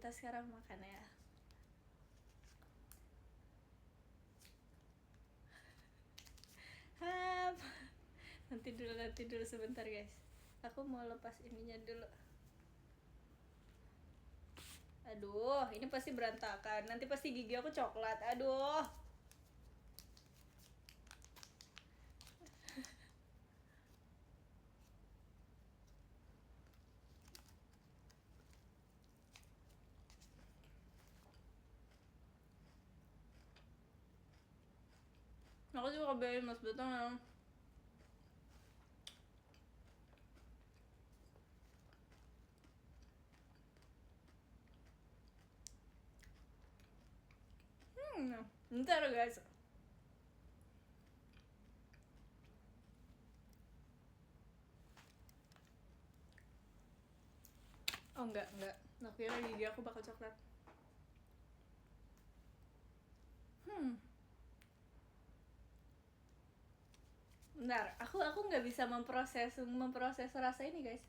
kita sekarang makan ya. Hap. Nanti dulu sebentar guys. Aku mau lepas ininya dulu. Aduh, ini pasti berantakan. Nanti pasti gigi aku coklat. Aduh. Aku juga beli mas betong ya. Bentar guys. Oh enggak. Aku kira gigi aku bakal coklat. Bentar, aku nggak bisa memproses rasa ini guys.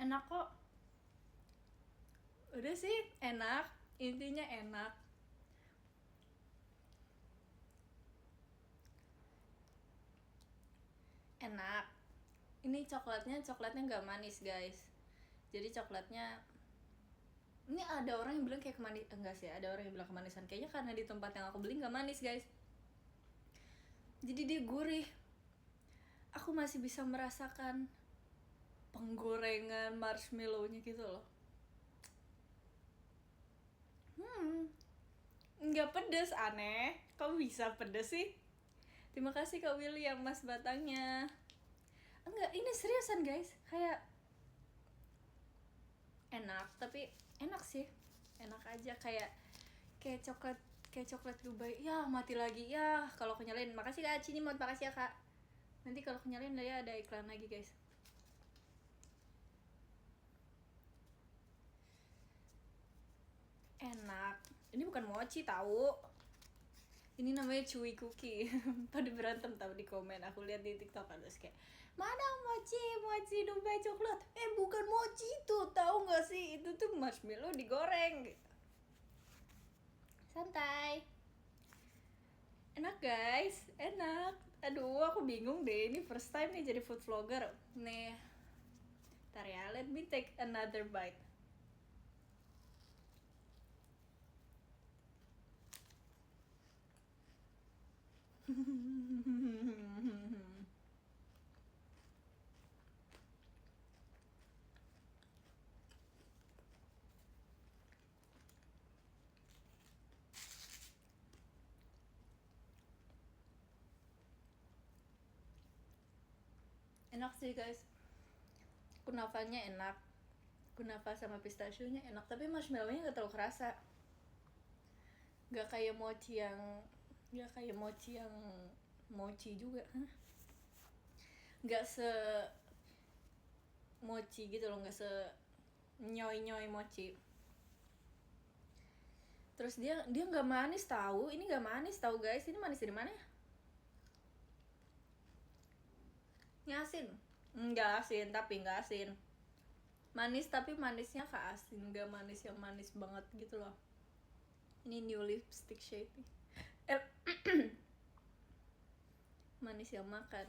Enak kok. Udah sih, enak. Intinya enak. Enak. Ini coklatnya nggak manis guys. Jadi coklatnya ini ada orang yang bilang kayak kemanis, enggak sih, ada orang yang bilang kemanisan. Kayaknya karena di tempat yang aku beli nggak manis guys. Jadi dia gurih. Aku masih bisa merasakan penggorengan marshmallow-nya gitu loh. Nggak pedes, aneh. Kok bisa pedes sih? Terima kasih Kak Willy yang mas batangnya. Enggak, ini seriusan guys. Kayak enak, tapi enak sih. Enak aja kayak coklat Dubai. Ya, mati lagi. Ya, kalau aku nyalain. Makasih Kak Cini, makasih ya Kak. Nanti kalau aku nyalain ya ada iklan lagi guys. Enak. Ini bukan mochi tahu. Ini namanya chewy cookie. Pada berantem tahu di komen. Aku lihat di TikTok ada kayak, mana mochi Dubai coklat? Bukan mochi itu, tahu nggak sih? Itu tuh marshmallow digoreng. Gitu. Santai. Enak guys, enak. Aduh, aku bingung deh. Ini first time nih jadi food vlogger. Nih, ntar ya, let me take another bite. Enak sih guys. Kunafanya enak. Kunafa sama pistachio-nya enak, tapi marshmallow-nya gak terlalu kerasa. Gak kayak mochi yang mochi juga. Gak se mochi gitu loh, gak se nyoy mochi. Terus dia nggak manis tahu. Ini nggak manis tahu guys. Ini manis dari mana? Ini asin. Nggak asin, tapi nggak asin. Manis tapi manisnya ke asin, nggak manis yang manis banget gitu loh. Ini new lipstick shade nih. Manis yang makan.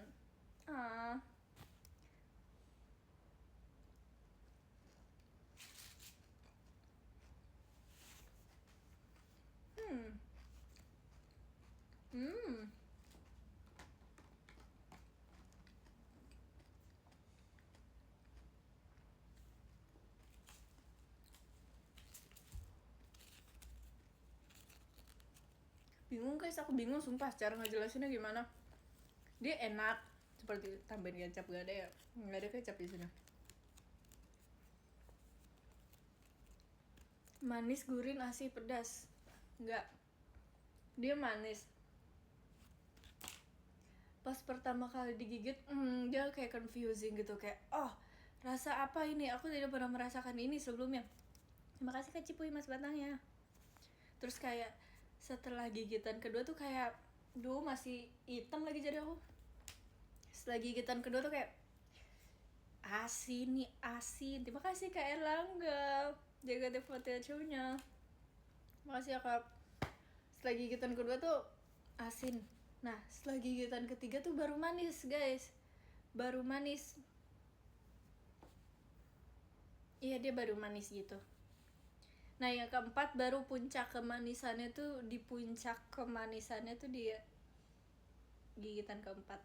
Bingung guys, aku bingung sumpah cara ngejelasinnya gimana. Dia enak, seperti tambahin kecap, gak ada ya, nggak ada kecap di sini. Manis, gurih, asin, pedas, nggak. Dia manis. Pas pertama kali digigit, dia kayak confusing gitu, kayak oh rasa apa ini, aku tidak pernah merasakan ini sebelumnya. Terima kasih Kak Cipuy Mas Batangnya. Terus kayak setelah gigitan kedua tuh kayak duh masih hitam lagi jadi aku. Setelah gigitan kedua tuh kayak asin nih, asin. Terima kasih Kak Erlangga, jaga devoteonya. Makasih ya Kak. Setelah gigitan kedua tuh asin. Nah setelah gigitan ketiga tuh baru manis guys, baru manis. Iya dia baru manis gitu. Nah yang keempat baru puncak kemanisannya tuh, di puncak kemanisannya tuh dia gigitan keempat.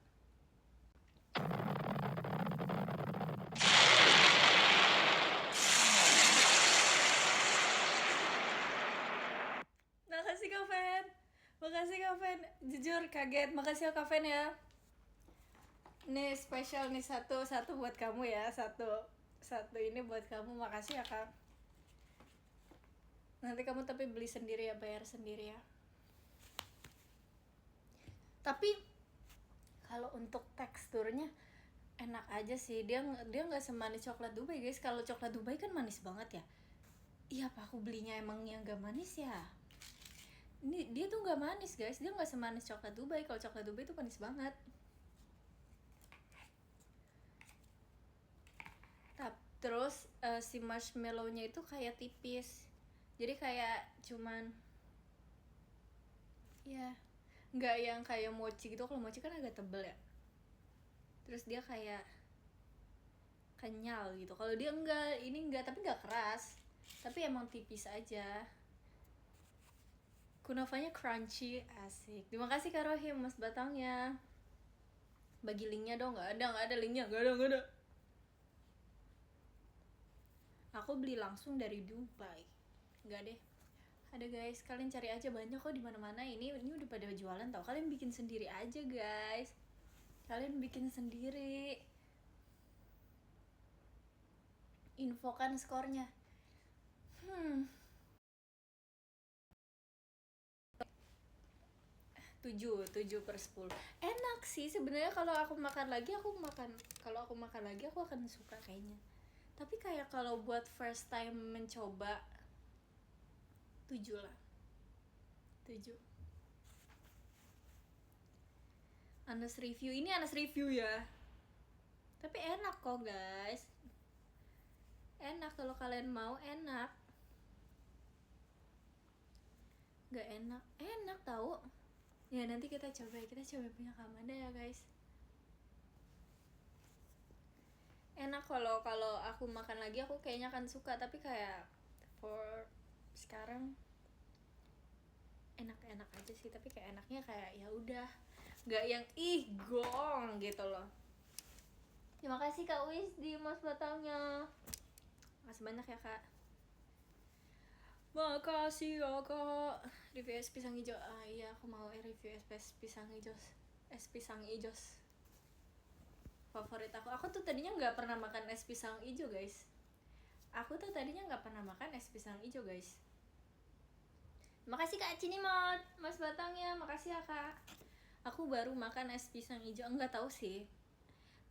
Makasih Kak Fen, makasih Kak Fen, jujur kaget, makasih ya Kak Fen ya. Nih spesial nih, satu buat kamu ya, satu ini buat kamu, makasih ya Kak. Nanti kamu tapi beli sendiri ya, bayar sendiri ya. Tapi kalau untuk teksturnya enak aja sih, dia nggak semanis coklat Dubai guys. Kalau coklat Dubai kan manis banget ya. Iya apa aku belinya emang yang gak manis ya? Ini dia tuh nggak manis guys, dia nggak semanis coklat Dubai. Kalau coklat Dubai tuh manis banget. Terus si marshmallownya itu kayak tipis, jadi kayak cuman ya nggak yang kayak mochi gitu. Kalau mochi kan agak tebel ya, terus dia kayak kenyal gitu. Kalau dia enggak, ini enggak, tapi nggak keras, tapi emang tipis aja. Kunafanya crunchy, asik. Terima kasih Kak Rohim Mas Batangnya. Bagi linknya dong. Nggak ada linknya, nggak ada. Aku beli langsung dari Dubai. Nggak deh. Ada guys, kalian cari aja banyak kok di mana-mana. Ini udah pada jualan tau. Kalian bikin sendiri aja guys. Kalian bikin sendiri. Infokan skornya. 7/10. Enak sih sebenarnya. Kalau aku makan lagi aku akan suka kayaknya. Tapi kayak kalau buat first time mencoba, 7 lah. 7. Anas review, ini Anas review ya. Tapi enak kok guys. Enak kalau kalian mau, enak. Gak enak, enak tahu. Ya nanti kita coba punya Kamanda ya guys. Enak kalau aku makan lagi aku kayaknya akan suka, tapi kayak for sekarang enak-enak aja sih. Tapi kayak enaknya kayak ya udah, nggak yang ih gong gitu loh. Terima kasih Kak Wis di Mas Batangnya. Makasih banyak ya Kak. Makasih ya Kak. Review es pisang hijau. Iya aku mau review es pisang hijau. Es pisang hijau favorit aku. Aku tuh tadinya nggak pernah makan es pisang hijau guys. Makasih Kak Cinimot, Mas Batangnya, makasih ya Kak. Aku baru makan es pisang hijau, enggak tahu sih.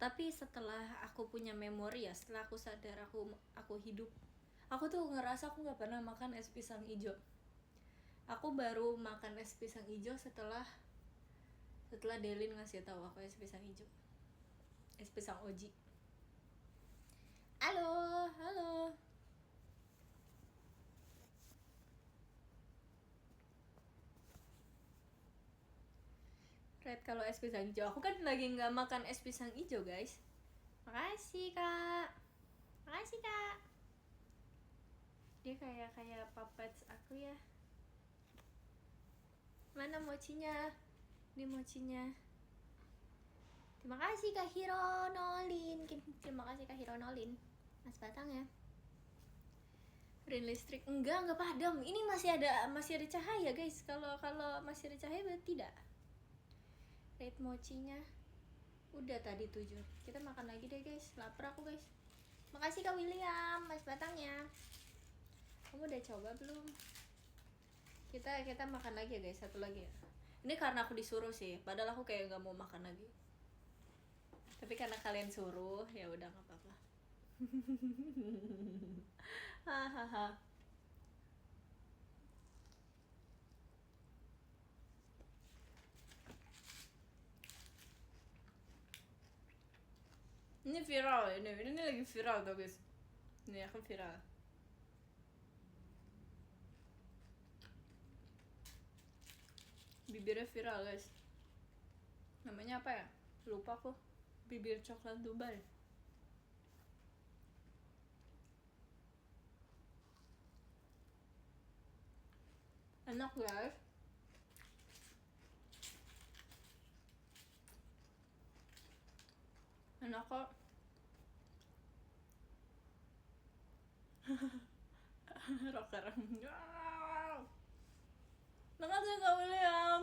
Tapi setelah aku punya memori ya, setelah aku sadar aku hidup, aku tuh ngerasa aku nggak pernah makan es pisang hijau. Aku baru makan es pisang hijau setelah Delin ngasih tahu aku es pisang hijau. Es pisang Oji. Halo. Red kalau es pisang hijau. Aku kan lagi nggak makan es pisang hijau guys. Makasih kak. Dia kayak puppets aku ya. Mana mochinya? Ini mochinya. Terima kasih Kak Hironolin. Mas Batang ya. Rin listrik enggak padam. Ini masih ada cahaya guys. Kalau masih ada cahaya berarti tidak. Red mochinya udah tadi 7. Kita makan lagi deh guys. Lapar aku guys. Makasih Kak William, Mas Batangnya. Kamu udah coba belum? Kita makan lagi ya guys, satu lagi ya. Ini karena aku disuruh sih, padahal aku kayak nggak mau makan lagi. Tapi karena kalian suruh, ya udah nggak apa-apa. Hahaha. Ini viral, ini lagi viral tuh guys. Ini aku viral. Bibirnya viral guys. Namanya apa ya? Lupa aku. Bibir coklat Dubai. Enak guys. Enak kok. Rocker. Makasih Kak William.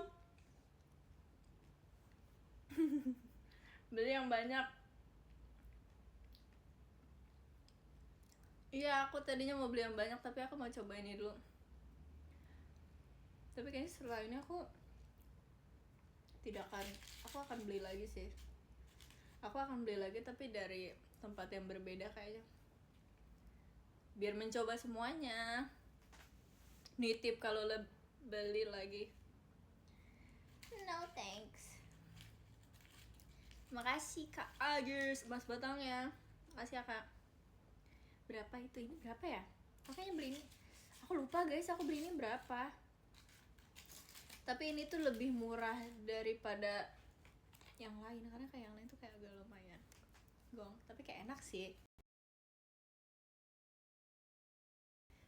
Beli yang banyak. Iya, aku tadinya mau beli yang banyak, tapi aku mau coba ini dulu. Tapi kayaknya setelah ini aku akan beli lagi sih. Aku akan beli lagi tapi dari tempat yang berbeda kayaknya. Biar mencoba semuanya. Nitip kalau beli lagi. No thanks. Makasih Kak Agers, Mas Batangnya. Makasih ya Kak. Berapa itu? Ini berapa ya? Makanya beli ini. Aku lupa guys, aku beli ini berapa. Tapi ini tuh lebih murah daripada yang lain, karena kayak yang lain tuh kayak agak lumayan gong, tapi kayak enak sih.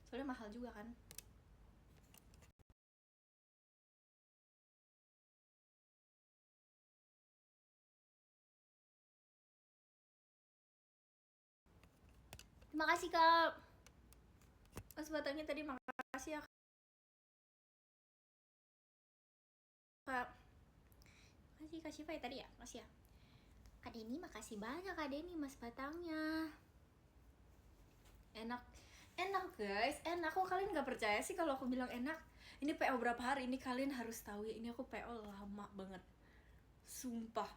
Soalnya mahal juga kan. Terima kasih Kak Mas Batangnya tadi, makasih ya Kak. Makasih Kak Syifa ya tadi ya, makasih ya Kak Denny, makasih banyak Kak Denny, Mas Batangnya. Enak guys, enak kok. Kalian gak percaya sih kalau aku bilang enak. Ini PO berapa hari ini, kalian harus tahu ya. Ini aku PO lama banget, sumpah.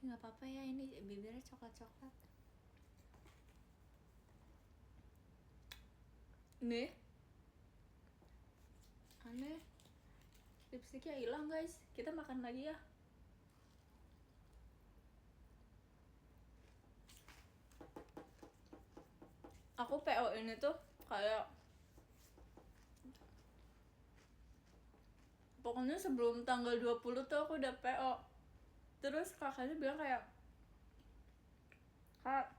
Ini gak apa-apa ya, ini bibirnya coklat-coklat. Nih aneh, lipstiknya hilang guys. Kita makan lagi ya. Aku PO ini tuh kayak, pokoknya sebelum tanggal 20 tuh aku udah PO. Terus kakaknya bilang kayak, Kak,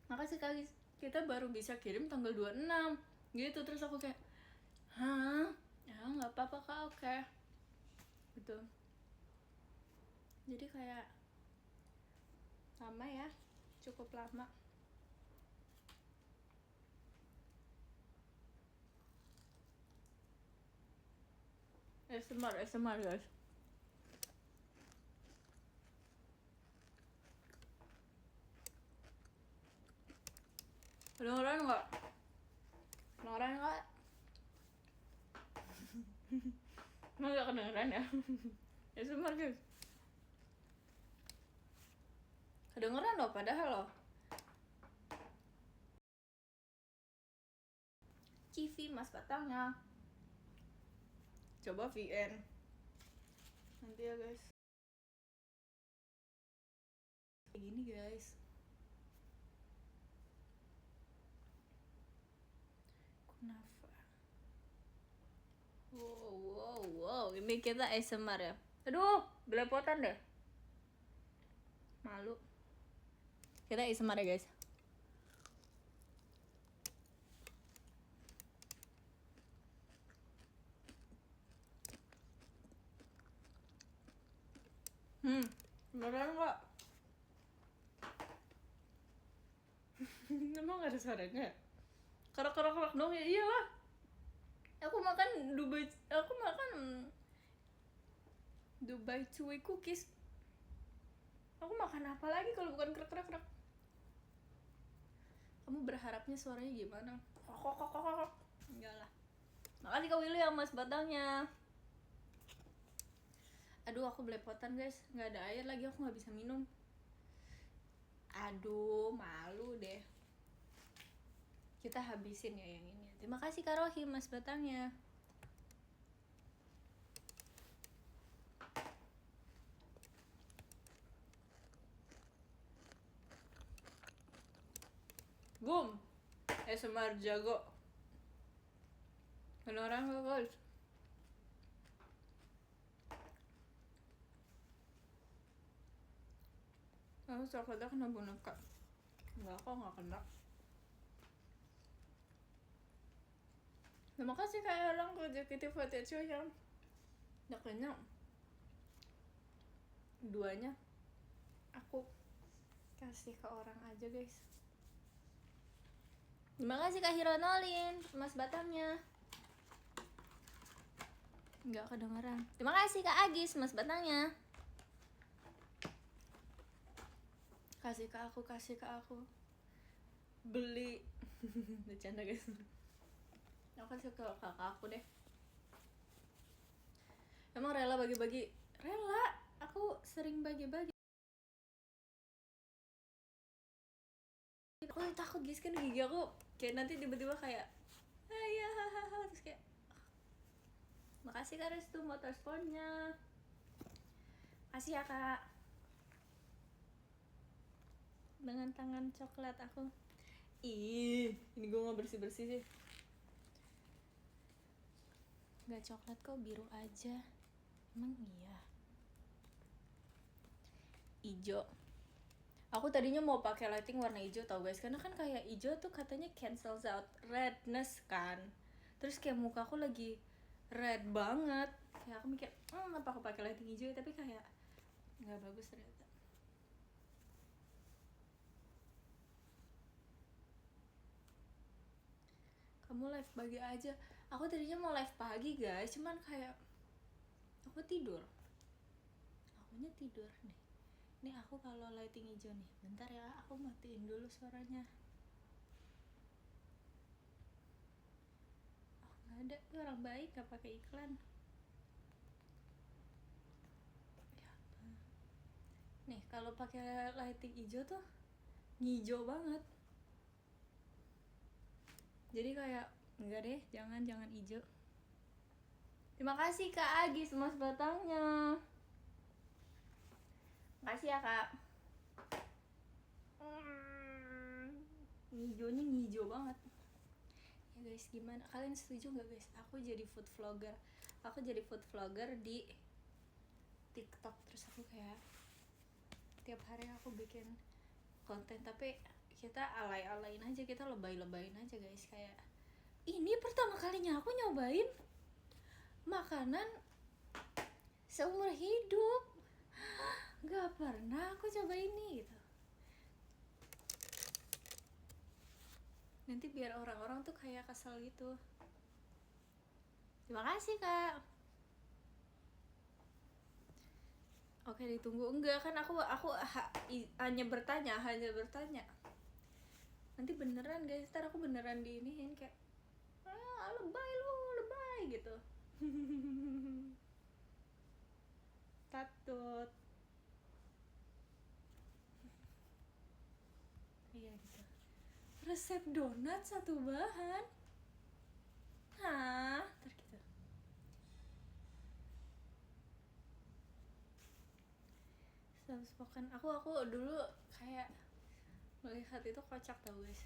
makasih Kak, kita baru bisa kirim tanggal 26 gitu. Terus aku kayak, hah? Ya gak apa-apa Kak, oke gitu. Jadi kayak lama ya, cukup lama. ASMR guys. Kedengeran nggak? Kedengeran nggak? Nggak kedengeran ya? ASMR guys. Kedengeran loh, padahal loh. CV Mas Batangnya. Coba VN. Nanti ya guys. Kayak gini guys. Kunafa. Wow. Ini kita ASMR ya. Aduh, belepotan deh. Malu. Kita ASMR ya guys. Beneran nggak? Emang gak ada suaranya? Kerak dong ya, iyalah. Aku makan Dubai Chewy cookies. Aku makan apa lagi kalau bukan kerak. Kamu berharapnya suaranya gimana? Enggak lah. Makasih Kak Willy yang mas batangnya. Aduh aku belepotan guys, nggak ada air lagi, aku nggak bisa minum. Aduh malu deh. Kita habisin ya yang ini. Terima kasih Kak Rohim mas batangnya. Boom. ASMR jago. Kedengeran gak guys? Aku coklatnya kena boneka. Enggak kok, gak kena. Terima kasih Kak Elang ke JKT48 yang udah kenyang. Duanya aku kasih ke orang aja guys. Terima kasih Kak Hironolin mas batangnya. Nggak kedengeran. Terima kasih Kak Agis mas batangnya. Kasih ke aku. Beli. Bercanda guys. Aku kasih ke kakak aku deh. Emang rela bagi-bagi? Rela. Aku sering bagi-bagi. Aku takut guys, kan gigi aku kayak nanti tiba-tiba kayak ya terus kayak makasih Kak Restu motorsportnya. Makasih ya Kak. Dengan tangan coklat aku. Ih, ini gue nggak bersih-bersih sih. Nggak coklat kok, biru aja. Emang iya. Ijo. Aku tadinya mau pakai lighting warna hijau tau guys, karena kan kayak hijau tuh katanya cancels out redness kan. Terus kayak muka aku lagi red banget. Kayak aku mikir, apa aku pakai lighting hijau, tapi kayak nggak bagus ternyata. Kamu live pagi aja. Aku tadinya mau live pagi guys, cuman kayak aku tidur. Akunya tidur nih. Ini aku kalau lighting hijau nih. Bentar ya, aku matiin dulu suaranya. Oh, nggak ada. Itu orang baik gak pakai iklan. Nih, kalau pakai lighting hijau tuh ngijau banget. Jadi kayak enggak deh, jangan hijau. Terima kasih Kak Agis mas batangnya. Makasih ya Kak. Hijaunya ngijau banget. Ya guys, gimana? Kalian setuju nggak guys? Aku jadi food vlogger. Aku jadi food vlogger di TikTok. Terus aku kayak tiap hari aku bikin konten, tapi kita alay-alain aja, kita lebay-lebayin aja guys. Kayak ini pertama kalinya aku nyobain makanan seumur hidup, nggak pernah aku coba ini gitu. Nanti biar orang-orang tuh kayak kesel gitu. Terima kasih Kak. Oke, ditunggu. Enggak kan, aku hanya bertanya. Nanti beneran guys, ntar aku beneran diiniin kayak lebay gitu. Patut. Iya gitu. Resep donat satu bahan. Hah, ntar gitu. Spoken. Aku dulu kayak melihat itu kocak tau guys.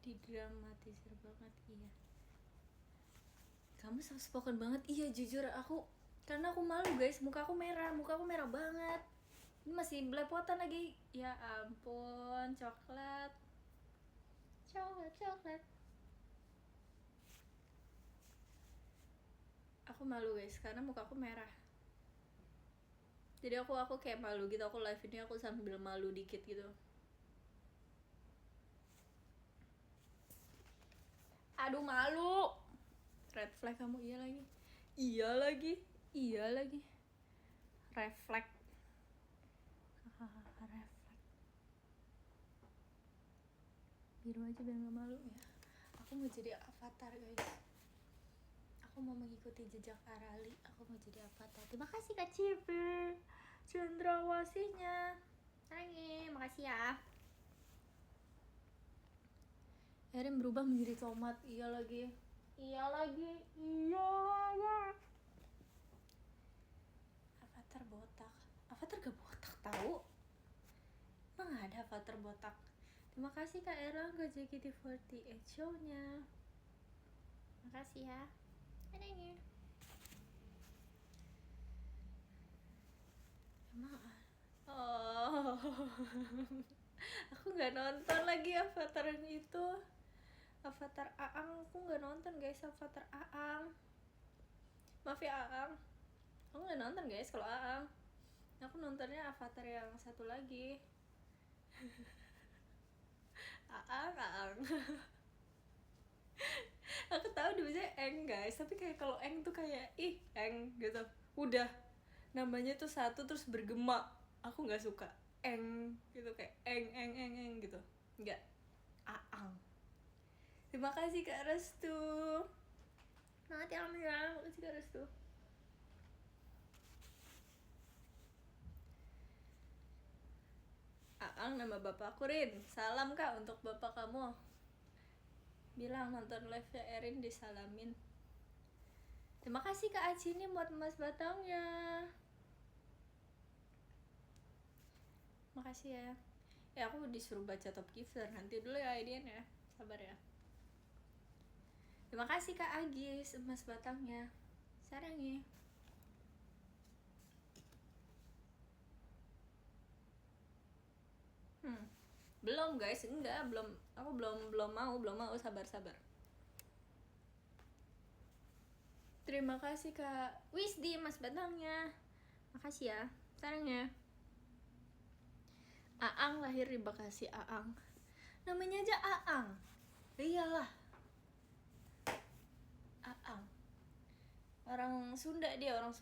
Didramatisir banget, iya. Kamu spoken banget, iya jujur aku, karena aku malu guys, muka aku merah banget. Ini masih belepotan lagi, ya ampun, coklat. Aku malu guys, karena muka aku merah. Jadi aku kayak malu gitu, aku live ini aku sambil malu dikit gitu. Aduh malu. Red flag kamu, iya lagi. Refleks. Refleks. Biru aja biar gak malu ya. Aku mau jadi avatar guys. Aku mau mengikuti jejak Arali. Aku mau jadi avatar. Terima kasih Kak Cipe cendrawasihnya. Makasih ya. Erin berubah menjadi tomat. Iya lagi. Avatar botak. Avatar gak botak tahu. Emang ada avatar botak. Terima kasih Kak Erlangga JKT48 show-nya. Makasih ya. Adanya. Emang oh. Aku nggak nonton lagi Avatar yang itu. Avatar Aang aku nggak nonton guys. Avatar Aang. Maaf ya Aang. Aku nggak nonton guys kalau Aang. Aku nontonnya Avatar yang satu lagi. Aang. Aku tahu dia Eng guys, tapi kayak kalau Eng tuh kayak Eng gitu. Udah namanya tuh satu terus bergema. Aku nggak suka Eng gitu, kayak Eng gitu. Nggak. Aang. Terima kasih Kak Restu. Nanti alhamdulillah, makasih Kak Restu. Aang nama bapakku Rin. Salam Kak untuk bapak kamu. Bilang nonton live-nya Erin disalamin. Terima kasih Kak Acini buat emas batangnya. Makasih ya. Aku disuruh baca top gifter. Nanti dulu ya Aiden ya. Sabar ya. Terima kasih Kak Agis emas batangnya. Sarangi. Belum guys, enggak, belum. Aku belum mau, sabar. Terima kasih Kak Wisdi emas batangnya. Makasih ya. Sarangnya. Aang lahir di Bekasi. Aang. Namanya aja Aang. Iyalah. Aang. Orang Sunda dia, orang Sunda.